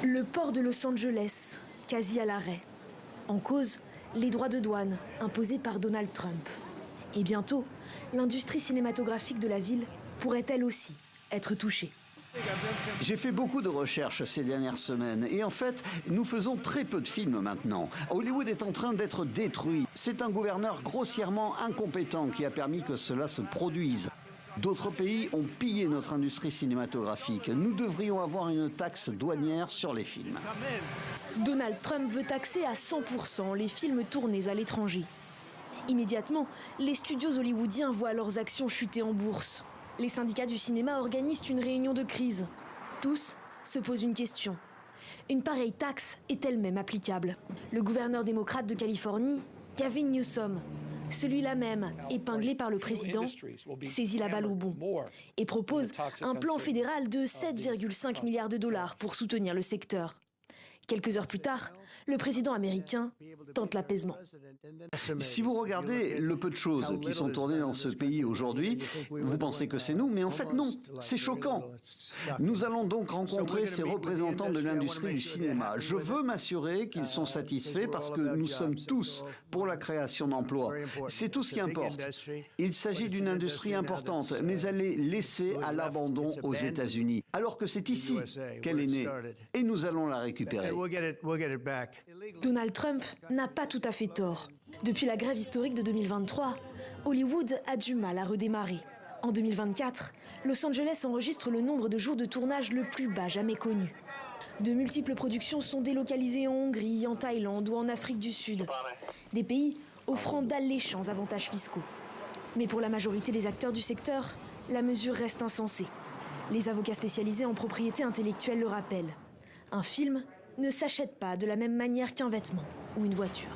Le port de Los Angeles, quasi à l'arrêt. En cause, les droits de douane imposés par Donald Trump. Et bientôt, l'industrie cinématographique de la ville pourrait elle aussi être touchée. J'ai fait beaucoup de recherches ces dernières semaines et en fait, nous faisons très peu de films maintenant. Hollywood est en train d'être détruit. C'est un gouverneur grossièrement incompétent qui a permis que cela se produise. D'autres pays ont pillé notre industrie cinématographique. Nous devrions avoir une taxe douanière sur les films. Donald Trump veut taxer à 100% les films tournés à l'étranger. Immédiatement, les studios hollywoodiens voient leurs actions chuter en bourse. Les syndicats du cinéma organisent une réunion de crise. Tous se posent une question. Une pareille taxe est-elle même applicable? Le gouverneur démocrate de Californie, Gavin Newsom, celui-là même, épinglé par le président, saisit la balle au bon et propose un plan fédéral de 7,5 milliards de dollars pour soutenir le secteur. Quelques heures plus tard, le président américain tente l'apaisement. Si vous regardez le peu de choses qui sont tournées dans ce pays aujourd'hui, vous pensez que c'est nous, mais en fait non, c'est choquant. Nous allons donc rencontrer ces représentants de l'industrie du cinéma. Je veux m'assurer qu'ils sont satisfaits parce que nous sommes tous pour la création d'emplois. C'est tout ce qui importe. Il s'agit d'une industrie importante, mais elle est laissée à l'abandon aux États-Unis, alors que c'est ici qu'elle est née, et nous allons la récupérer. Donald Trump n'a pas tout à fait tort. Depuis la grève historique de 2023, Hollywood a du mal à redémarrer. En 2024, Los Angeles enregistre le nombre de jours de tournage le plus bas jamais connu. De multiples productions sont délocalisées en Hongrie, en Thaïlande ou en Afrique du Sud. Des pays offrant d'alléchants avantages fiscaux. Mais pour la majorité des acteurs du secteur, la mesure reste insensée. Les avocats spécialisés en propriété intellectuelle le rappellent. Un film ne s'achète pas de la même manière qu'un vêtement ou une voiture.